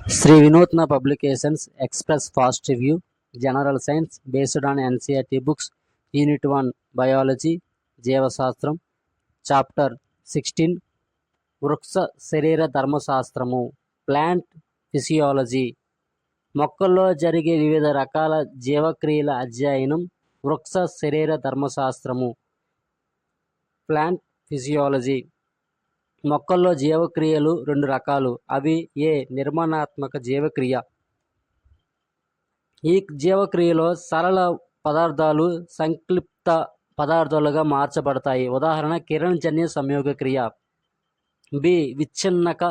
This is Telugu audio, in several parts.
Sri Vinodna Publications Express Fast Review General Science based on NCERT books. Unit 1 Biology Jevashastram Chapter 16 వృక్ష శరీర ధర్మశాస్త్రము ప్లాంట్ ఫిజియాలజీ మొక్కల్లో జరిగే వివిధ రకాల జీవక్రియల అధ్యయనం వృక్ష శరీర ధర్మశాస్త్రము ప్లాంట్ ఫిజియాలజీ. మొక్కల్లో జీవక్రియలు రెండు రకాలు. అవి ఏ నిర్మాణాత్మక జీవక్రియ. ఈ జీవక్రియలో సరళ పదార్థాలు సంక్లిప్త పదార్థాలుగా మార్చబడతాయి. ఉదాహరణ కిరణజన్య సంయోగ క్రియ. బి విచ్ఛిన్నక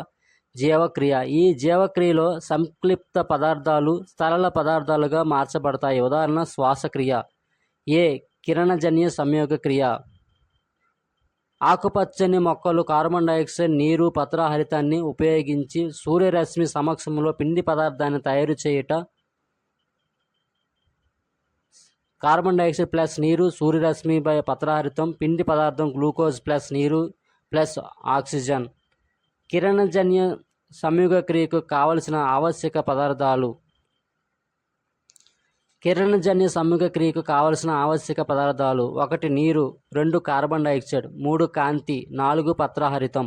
జీవక్రియ. ఈ జీవక్రియలో సంక్లిప్త పదార్థాలు సరళ పదార్థాలుగా మార్చబడతాయి. ఉదాహరణ శ్వాసక్రియ. ఏ కిరణజన్య సంయోగ క్రియ. ఆకుపచ్చని మొక్కలు కార్బన్ డైఆక్సైడ్, నీరు, పత్రహరితాన్ని ఉపయోగించి సూర్యరశ్మి సమక్షంలో పిండి పదార్థాన్ని తయారు చేయుట. కార్బన్ డైఆక్సైడ్ ప్లస్ నీరు, సూర్యరశ్మి బై పత్రహరితం, పిండి పదార్థం గ్లూకోజ్ ప్లస్ నీరు ప్లస్ ఆక్సిజన్. కిరణజన్య సంయోగ క్రియకు కావలసిన ఆవశ్యక పదార్థాలు. కిరణజన్య సంయోగ క్రియకు కావలసిన ఆవశ్యక పదార్థాలు: 1 నీరు, 2 కార్బన్ డైఆక్సైడ్, 3 కాంతి, 4 పత్రహరితం.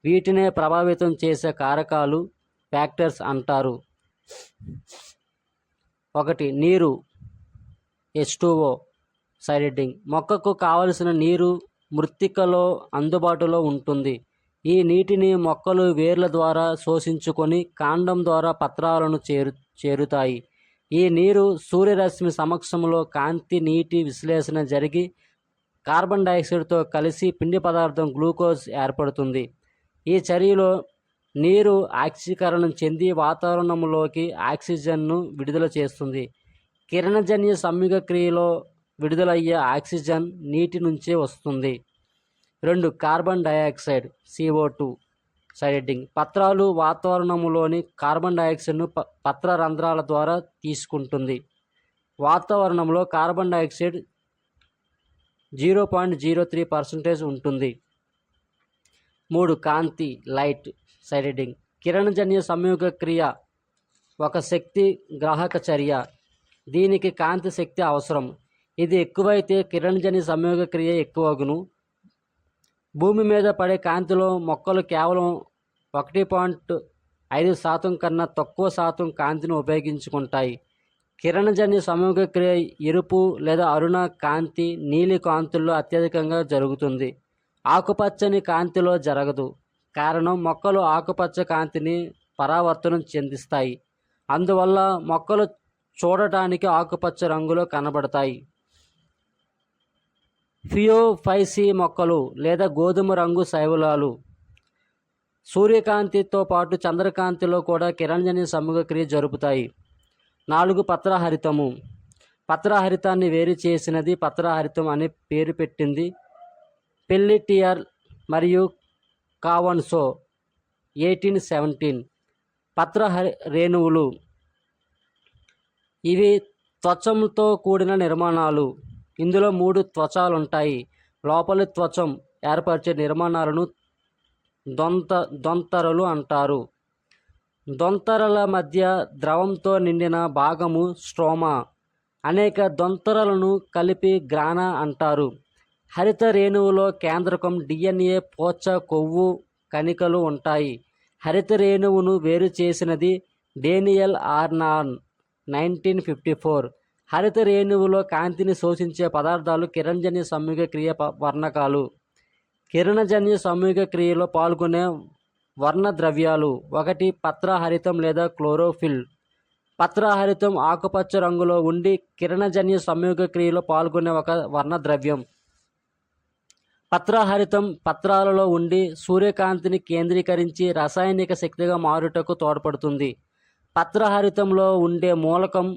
వీటినే ప్రభావితం చేసే కారకాలు ఫ్యాక్టర్స్ అంటారు. 1 నీరు H2O సైడ్ హెడ్డింగ్. మొక్కకు కావలసిన నీరు మృత్తికలో అందుబాటులో ఉంటుంది. ఈ నీటిని మొక్కలు వేర్ల ద్వారా శోషించుకొని కాండం ద్వారా పత్రాలను చేరుతాయి. ఈ నీరు సూర్యరశ్మి సమక్షంలో కాంతి నీటి విశ్లేషణ జరిగి కార్బన్ డైఆక్సైడ్తో కలిసి పిండి పదార్థం గ్లూకోజ్ ఏర్పడుతుంది. ఈ చర్యలో నీరు ఆక్సీకరణం చెంది వాతావరణంలోకి ఆక్సిజన్ను విడుదల చేస్తుంది. కిరణజన్య సంయోగ క్రియలో విడుదలయ్యే ఆక్సిజన్ నీటి నుంచే వస్తుంది. 2 carbon dioxide CO2 side heading. పత్రాలు వాతావరణంలోని కార్బన్ డైఆక్సైడ్ను పత్ర రంధ్రాల ద్వారా తీసుకుంటుంది. వాతావరణంలో కార్బన్ డైఆక్సైడ్ 0.03% ఉంటుంది. 3 కాంతి లైట్ సైడ్ హెడ్డింగ్. కిరణజన్య సంయోగ క్రియ ఒక శక్తి గ్రాహక చర్య. దీనికి కాంతి శక్తి అవసరం. ఇది ఎక్కువైతే కిరణజన్య సంయోగ క్రియ ఎక్కువగును. భూమి మీద పడే కాంతిలో మొక్కలు కేవలం 1.5% కన్నా తక్కువ శాతం కాంతిని ఉపయోగించుకుంటాయి. కిరణజన్య సంయోగ క్రియ ఎరుపు లేదా అరుణ కాంతి, నీలి కాంతుల్లో అత్యధికంగా జరుగుతుంది. ఆకుపచ్చని కాంతిలో జరగదు. కారణం మొక్కలు ఆకుపచ్చ కాంతిని పరావర్తనం చెందిస్తాయి. అందువల్ల మొక్కలు చూడటానికి ఆకుపచ్చ రంగులో కనబడతాయి. ఫియోఫైసి మొక్కలు లేదా గోధుమ రంగు శైవలాలు సూర్యకాంతితో పాటు చంద్రకాంతిలో కూడా కిరణజన్య సంయోగ క్రియ జరుపుతాయి. 4 పత్రహరితము. పత్రహరితాన్ని వేరు చేసినది పత్రహరితం అనే పేరు పెట్టింది పెల్లెటియర్ మరియు కావన్సో 1817. రేణువులు. ఇవి త్వచంతో కూడిన నిర్మాణాలు. ఇందులో 3 త్వచాలుంటాయి. లోపలి త్వచం ఏర్పరిచే నిర్మాణాలను దొంతరలు అంటారు. దొంతరల మధ్య ద్రవంతో నిండిన భాగము స్ట్రోమా. అనేక దొంతరలను కలిపి గ్రానా అంటారు. హరిత రేణువులో కేంద్రకం, DNA, పోచ, కొవ్వు కణికలు ఉంటాయి. హరిత రేణువును వేరు చేసినది డేనియల్ ఆర్నాన్ 1954. హరిత రేణువులో కాంతిని శోషించే పదార్థాలు కిరణజన్య సంయోగ క్రియ వర్ణకాలు. కిరణజన్య సంయోగ క్రియలో పాల్గొనే వర్ణద్రవ్యాలు. 1 పత్రహరితం లేదా క్లోరోఫిల్. పత్రహరితం ఆకుపచ్చ రంగులో ఉండి కిరణజన్య సంయోగ క్రియలో పాల్గొనే ఒక వర్ణద్రవ్యం. పత్రహరితం పత్రాలలో ఉండి సూర్యకాంతిని కేంద్రీకరించి రసాయనిక శక్తిగా మారుటకు తోడ్పడుతుంది. పత్రహరితంలో ఉండే మూలకం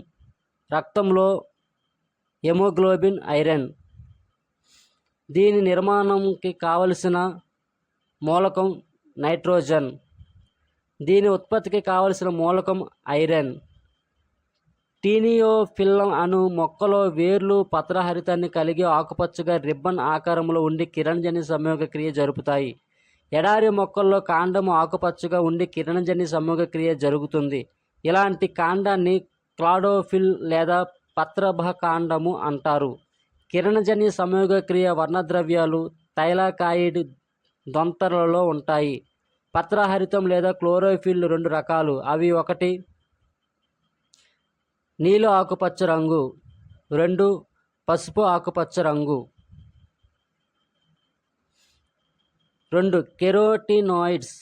రక్తంలో హెమోగ్లోబిన్, ఐరన్. దీని నిర్మాణంకి కావలసిన మూలకం నైట్రోజన్. దీని ఉత్పత్తికి కావలసిన మూలకం ఐరన్. టీనియోఫిల్లం అను మొక్కలో వేర్లు పత్రహరితాన్ని కలిగి ఆకుపచ్చగా రిబ్బన్ ఆకారంలో ఉండి కిరణజన్య సంయోగ క్రియ జరుపుతాయి. ఎడారి మొక్కల్లో కాండము ఆకుపచ్చగా ఉండి కిరణజన్య సమూహ క్రియ జరుగుతుంది. ఇలాంటి కాండాన్ని క్లాడోఫిల్ లేదా పత్రభ కాండము అంటారు. కిరణజన్య సమూహ క్రియ వర్ణద్రవ్యాలు థైలాకాయిడ్ దొంతరలలో ఉంటాయి. పత్రహరితం లేదా క్లోరోఫిల్ 2 రకాలు. అవి 1 నీలి ఆకుపచ్చ రంగు, 2 పసుపు ఆకుపచ్చ రంగు. 2 కెరోటినాయిడ్స్.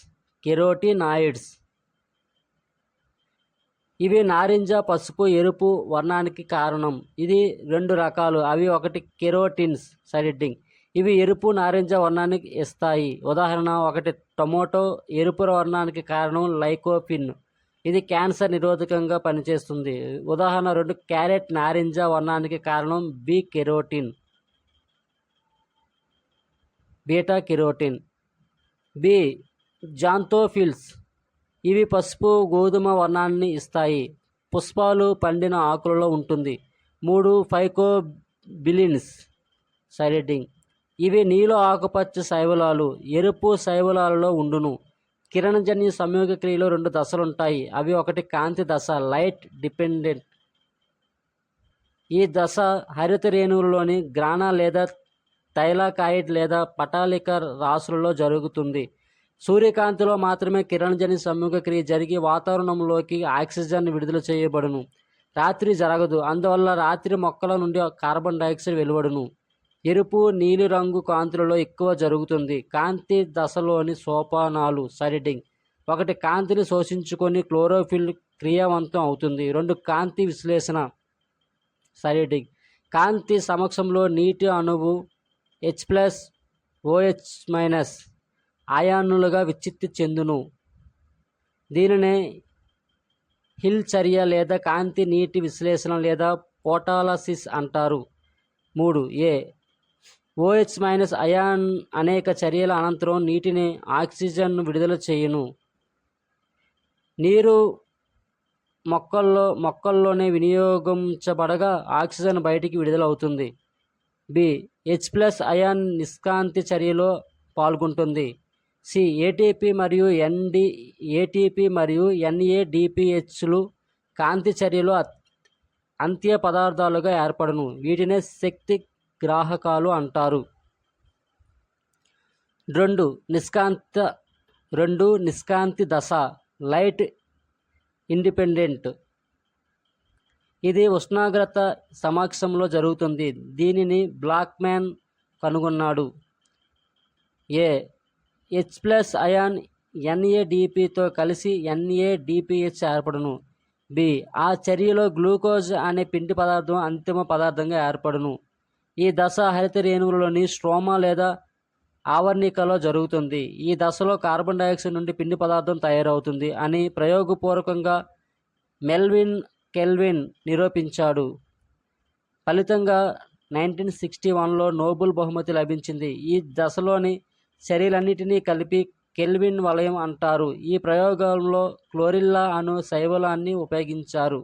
ఇవి నారింజ, పసుపు, ఎరుపు వర్ణానికి కారణం. ఇది 2 రకాలు. అవి 1 కెరోటిన్స్ సైడింగ్. ఇవి ఎరుపు, నారింజ వర్ణానికి ఇస్తాయి. ఉదాహరణ 1 టొమాటో ఎరుపు వర్ణానికి కారణం లైకోపిన్. ఇది క్యాన్సర్ నిరోధకంగా పనిచేస్తుంది. ఉదాహరణ 2 క్యారెట్ నారింజ వర్ణానికి కారణం బీటా కెరోటిన్. B xanthophylls. ఇవి పసుపు, గోధుమ వర్ణాన్ని ఇస్తాయి. పుష్పాలు పండిన ఆకులలో ఉంటుంది. 3 ఫైకోబిలిన్స్ సైడింగ్. ఇవి నీల ఆకుపచ్చ శైవలాలు, ఎరుపు శైవలాలలో ఉండును. కిరణజన్య సంయోగ క్రియలో 2 దశలుంటాయి. అవి 1 కాంతి దశ లైట్ డిపెండెంట్. ఈ దశ హరిత రేణువులలోని గ్రానా లేదా థైలాకాయిడ్ లేదా పటాలిక రాసులలో జరుగుతుంది. సూర్యకాంతిలో మాత్రమే కిరణజన్య సంయోగ క్రియ జరిగి వాతావరణంలోకి ఆక్సిజన్ విడుదల చేయబడును. రాత్రి జరగదు. అందువల్ల రాత్రి మొక్కల నుండి కార్బన్ డైఆక్సైడ్ వెలువడును. ఎరుపు, నీలిరంగు కాంతులలో ఎక్కువ జరుగుతుంది. కాంతి దశలోని సోపానాలు సైడింగ్. 1 కాంతిని శోషించుకొని క్లోరోఫిల్ క్రియావంతం అవుతుంది. 2 కాంతి విశ్లేషణ సైడింగ్. కాంతి సమక్షంలో నీటి అణువు H+OH- అయానులుగా విచ్చిత్తి చెందును. దీనినే హిల్ చర్య లేదా కాంతి నీటి విశ్లేషణ లేదా ఫోటాలసిస్ అంటారు. 3 OH- అయాన్ అనేక చర్యల అనంతరం నీటిని ఆక్సిజన్ విడుదల చేయును. నీరు మొక్కల్లోనే వినియోగించబడగా ఆక్సిజన్ బయటికి విడుదలవుతుంది. బి H+ అయాన్ నిష్కాంతి చర్యలో పాల్గొంటుంది. సి ఏటీపీ మరియు NADPHలు కాంతి చర్యలో అంత్య పదార్థాలుగా ఏర్పడును. వీటినే శక్తి గ్రాహకాలు అంటారు. 2 నిష్కాంతి దశ లైట్ ఇండిపెండెంట్. ఇది ఉష్ణోగ్రత సమక్షంలో జరుగుతుంది. దీనిని బ్లాక్మ్యాన్ కనుగొన్నాడు. H+ అయాన్ NADPతో కలిసి NADPH ఏర్పడును. బి ఆ చర్యలో గ్లూకోజ్ అనే పిండి పదార్థం అంతిమ పదార్థంగా ఏర్పడును. ఈ దశ హరిత రేణువులలోని స్ట్రోమా లేదా ఆవర్ణికలో జరుగుతుంది. ఈ దశలో కార్బన్ డైఆక్సైడ్ నుండి పిండి పదార్థం తయారవుతుంది అని ప్రయోగపూర్వకంగా కెల్విన్ నిరూపించాడు. ఫలితంగా 1961లో నోబెల్ బహుమతి లభించింది. ఈ దశలోని చర్యలన్నిటినీ కలిపి కెల్విన్ వలయం అంటారు. ఈ ప్రయోగంలో క్లోరిల్లా అను శైవలాన్ని ఉపయోగించారు.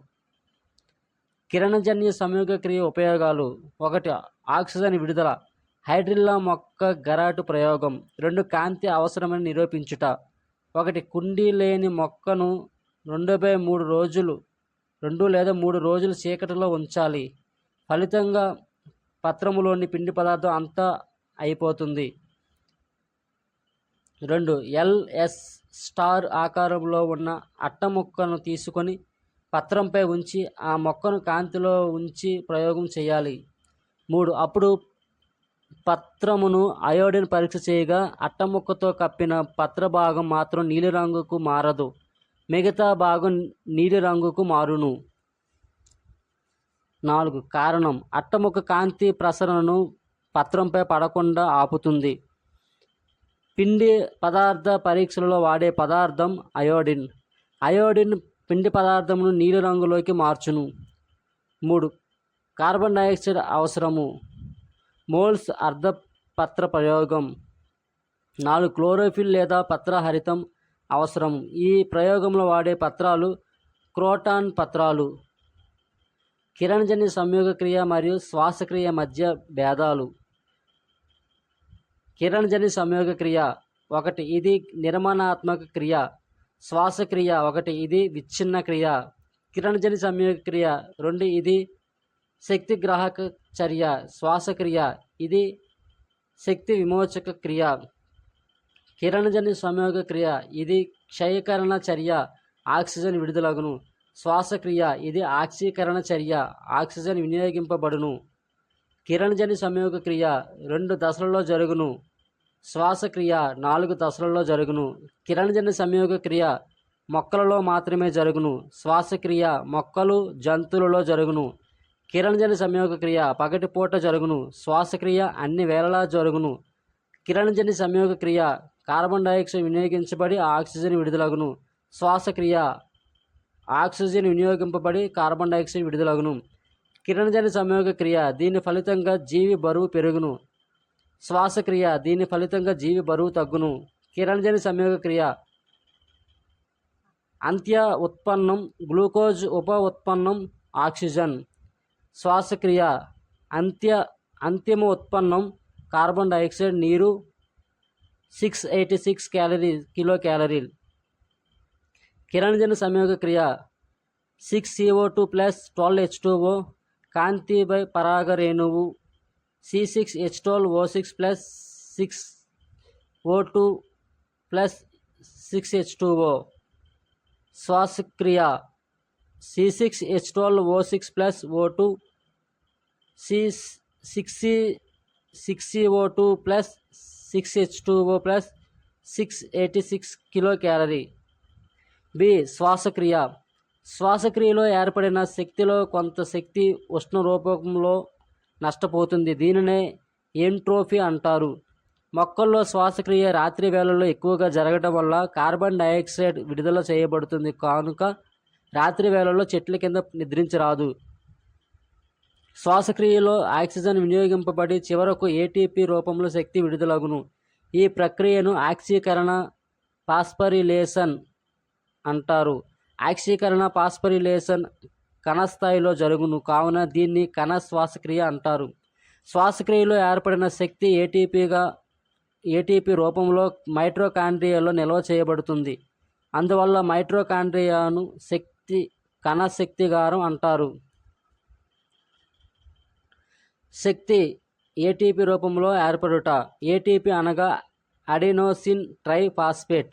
కిరణజన్య సంయోగ క్రియ ఉపయోగాలు. 1 ఆక్సిజన్ విడుదల. హైడ్రిల్లా మొక్క గరాటు ప్రయోగం. 2 కాంతి అవసరమని నిరూపించుట. 1 కుండీ లేని మొక్కను 2 లేదా 3 రోజులు చీకటిలో ఉంచాలి. ఫలితంగా పత్రములోని పిండి పదార్థం అంతా అయిపోతుంది. 2 LS స్టార్ ఆకారంలో ఉన్న అట్ట ముక్కను తీసుకొని పత్రంపై ఉంచి ఆ మొక్కను కాంతిలో ఉంచి ప్రయోగం చేయాలి. 3 అప్పుడు పత్రమును అయోడిన్ పరీక్ష చేయగా అట్ట ముక్కతో కప్పిన పత్ర భాగం మాత్రం నీలిరంగుకు మారదు. మిగతా భాగం నీలిరంగుకు మారును. 4 కారణం అట్టముక్క కాంతి ప్రసరణను పత్రంపై పడకుండా ఆపుతుంది. పిండి పదార్థ పరీక్షలలో వాడే పదార్థం అయోడిన్. అయోడిన్ పిండి పదార్థమును నీలిరంగులోకి మార్చును. 3 కార్బన్ డైఆక్సైడ్ అవసరము. మోల్స్ అర్ధపత్ర ప్రయోగం. 4 క్లోరోఫిల్ లేదా పత్రహరితం అవసరం. ఈ ప్రయోగంలో వాడే పత్రాలు క్రోటాన్ పత్రాలు. కిరణజన్య సంయోగ క్రియ మరియు శ్వాసక్రియ మధ్య భేదాలు. కిరణజన్య సంయోగ క్రియ ఒకటి ఇది నిర్మాణాత్మక క్రియ. శ్వాసక్రియ ఒకటి ఇది విచ్ఛిన్న క్రియ. కిరణజన్య సంయోగ క్రియ 2 ఇది శక్తి గ్రాహక చర్య. శ్వాసక్రియ ఇది శక్తి విమోచక క్రియ. కిరణజన్య సంయోగ క్రియ ఇది క్షయకరణ చర్య, ఆక్సిజన్ విడుదలగును. శ్వాసక్రియ ఇది ఆక్సీకరణ చర్య, ఆక్సిజన్ వినియోగింపబడును. కిరణజన్య సంయోగ క్రియ 2 దశలలో జరుగును. శ్వాసక్రియ 4 దశలలో జరుగును. కిరణజన్య సంయోగ క్రియ మొక్కలలో మాత్రమే జరుగును. శ్వాసక్రియ మొక్కలు, జంతువులలో జరుగును. కిరణజన్య సంయోగ క్రియ పగటిపూట జరుగును. శ్వాసక్రియ అన్ని వేళలా జరుగును. కిరణజన్య సంయోగ క్రియ కార్బన్ డయాక్సైడ్ వినియోగించబడి ఆక్సిజన్ విడుదలగును. శ్వాసక్రియ ఆక్సిజన్ వినియోగింపబడి కార్బన్ డయాక్సైడ్ విడుదలగును. కిరణజన్య సంయోగ క్రియ దీని ఫలితంగా జీవి బరువు పెరుగును. శ్వాసక్రియ దీని ఫలితంగా జీవి బరువు తగ్గును. కిరణజన్య సంయోగ క్రియ అంత్య ఉత్పన్నం గ్లూకోజ్, ఉప ఉత్పన్నం ఆక్సిజన్. శ్వాసక్రియ అంతిమ ఉత్పన్నం కార్బన్ డయాక్సైడ్, నీరు 686 కిలో క్యాలరీలు. కిరణజన్య సంయోగ క్రియ 6CO2 + 12H2O కాంతి బై పరాగ రేణువు C6H12O6 + 6O2 + 6H2O. శ్వాసక్రియ C6H12O6 + O2 6CO2 + 6H2O + 686 kilo calorie. B. శ్వాసక్రియ శ్వాసక్రియలో ఏర్పడిన శక్తిలో కొంత శక్తి ఉష్ణ రూపంలో నష్టపోతుంది. దీనినే ఎంట్రోపీ అంటారు. మొక్కల్లో శ్వాసక్రియ రాత్రి వేళల్లో ఎక్కువగా జరగడం వల్ల కార్బన్ డయాక్సైడ్ విడుదల చేయబడుతుంది. కనుక రాత్రి వేళల్లో చెట్ల కింద నిద్రించరాదు. శ్వాసక్రియలో ఆక్సిజన్ వినియోగింపబడి చివరకు ఏటీపీ రూపంలో శక్తి విడుదలగును. ఈ ప్రక్రియను ఆక్సీకరణ ఫాస్ఫరిలేషన్ అంటారు. ఆక్సీకరణ ఫాస్ఫరిలేషన్ కణస్థాయిలో జరుగును. కావున దీన్ని కణ శ్వాసక్రియ అంటారు. శ్వాసక్రియలో ఏర్పడిన శక్తి ఏటీపీ రూపంలో మైటోకాండ్రియాలో నిల్వ చేయబడుతుంది. అందువల్ల మైటోకాండ్రియాను కణశక్తిగారం అంటారు. శక్తి ఏటీపీ రూపంలో ఏర్పడుట. ఏటీపీ అనగా అడెనోసిన్ ట్రైఫాస్ఫేట్.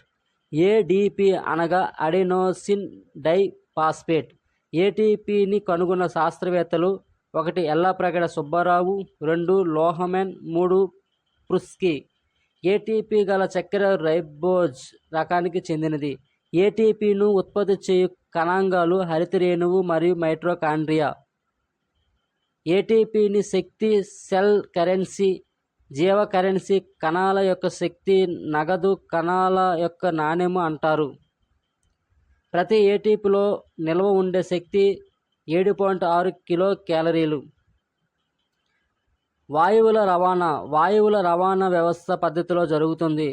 ఏడీపీ అనగా అడెనోసిన్ డైఫాస్ఫేట్. ఏటీపీని కనుగొన్న శాస్త్రవేత్తలు 1 ఎల్లప్రగడ సుబ్బారావు, 2 లోహమెన్, 3 ప్రుస్కీ. ఏటీపీ గల చక్కెర రైబోజ్ రకానికి చెందినది. ఏటీపీను ఉత్పత్తి చేయు కణాంగాలు హరితరేణువు మరియు మైటోకాండ్రియా. ఏటీపీని శక్తి, సెల్ కరెన్సీ, జీవ కరెన్సీ, కణాల యొక్క శక్తి, నగదు, కణాల యొక్క నాణెము అంటారు. ప్రతి ఏటీపీలో నిల్వ ఉండే శక్తి 7.6 కిలో క్యాలరీలు. వాయువుల రవాణా వ్యవస్థ పద్ధతిలో జరుగుతుంది.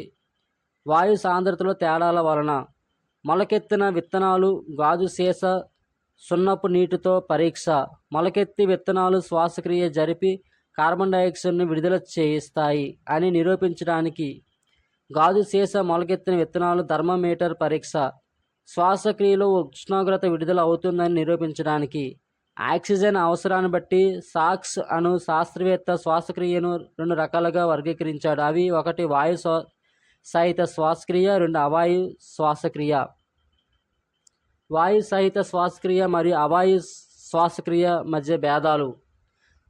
వాయు సాంద్రతలో తేడాల వలన. మొలకెత్తిన విత్తనాలు గాజు సీస సున్నపు నీటితో పరీక్ష. మొలకెత్తి విత్తనాలు శ్వాసక్రియ జరిపి కార్బన్ డయాక్సైడ్ను విడుదల చేయిస్తాయి అని నిరూపించడానికి గాజు సీస మొలకెత్తిన విత్తనాలు థర్మామీటర్ పరీక్ష. శ్వాసక్రియలో ఉష్ణోగ్రత విడుదల అవుతుందని నిరూపించడానికి. ఆక్సిజన్ అవసరాన్ని బట్టి సాక్స్ అను శాస్త్రవేత్త శ్వాసక్రియను 2 రకాలుగా వర్గీకరించాడు. అవి 1 వాయు సహిత శ్వాసక్రియ, 2 అవాయు శ్వాసక్రియ. వాయు సహిత శ్వాసక్రియ మరియు అవాయు శ్వాసక్రియ మధ్య భేదాలు.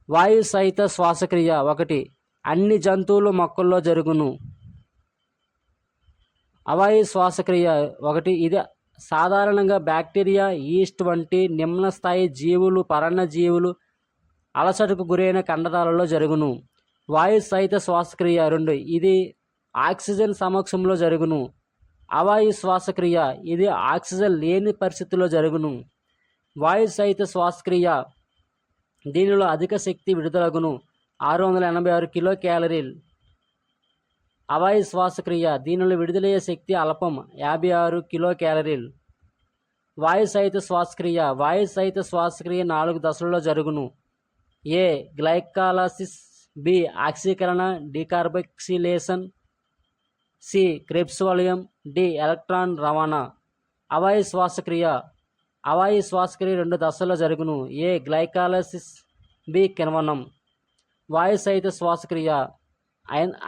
వాయు సహిత శ్వాసక్రియ 1 అన్ని జంతువులు, మొక్కల్లో జరుగును. అవాయు శ్వాసక్రియ 1 ఇది సాధారణంగా బ్యాక్టీరియా, ఈస్ట్ వంటి నిమ్న స్థాయి జీవులు, పరాన్నజీవులు, అలసటకు గురైన కండరాలలో జరుగును. వాయు సహిత శ్వాసక్రియ 2 ఇది ఆక్సిజన్ సమక్షంలో జరుగును. అవాయు శ్వాసక్రియ ఇది ఆక్సిజన్ లేని పరిస్థితుల్లో జరుగును. వాయు సహిత శ్వాసక్రియ దీనిలో అధిక శక్తి విడుదలగును 686 కిలో క్యాలరీలు. అవాయు శ్వాసక్రియ దీనిలో విడుదలయ్యే శక్తి అల్పం 56 కిలో క్యాలరీలు. వాయు సహిత శ్వాసక్రియ 4 దశలలో జరుగును. ఏ. Glycolysis, B. ఆక్సీకరణ డీకార్బాక్సిలేషన్, సి క్రెబ్స్ వలయం, డి ఎలక్ట్రాన్ రవాణా. అవాయు శ్వాసక్రియ. అవాయు శ్వాసక్రియ 2 దశల్లో జరుగును. ఏ గ్లైకాలసిస్, బి కిణ్వనం. వాయు సహిత శ్వాసక్రియ.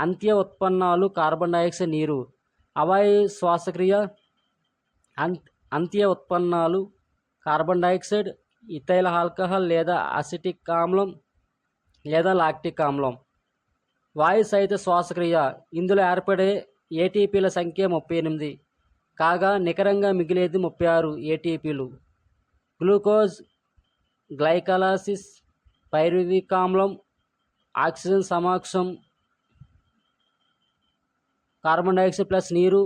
అంత్య ఉత్పన్నాలు కార్బన్ డైఆక్సైడ్, నీరు. అవాయు శ్వాసక్రియ అంత్య ఉత్పన్నాలు కార్బన్ డైఆక్సైడ్, ఇథైల్ ఆల్కహాల్ లేదా అసిటిక్ ఆమ్లం లేదా లాక్టిక్ ఆమ్లం. వాయు సహిత శ్వాసక్రియ. ఇందులో ఏర్పడే ఏటీపీల సంఖ్య 38 కాగా నికరంగా మిగిలేది 36 ఏటీపీలు. గ్లూకోజ్, గ్లైకాలసిస్, పైరువిక్ ఆమ్లం, ఆక్సిజన్ సమక్షం కార్బన్ డైఆక్సైడ్ ప్లస్ నీరు,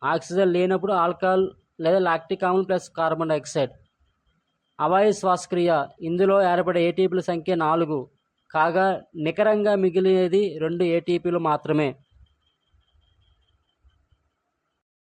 ఆక్సిజన్ లేనప్పుడు ఆల్కహాల్ లేదా లాక్టిక్ ఆమ్లం ప్లస్ కార్బన్ డైఆక్సైడ్. అవాయు శ్వాసక్రియ. ఇందులో ఏర్పడే ఏటీపీల సంఖ్య 4 కాగా నికరంగా మిగిలేది 2 ఏటీపీలు మాత్రమే.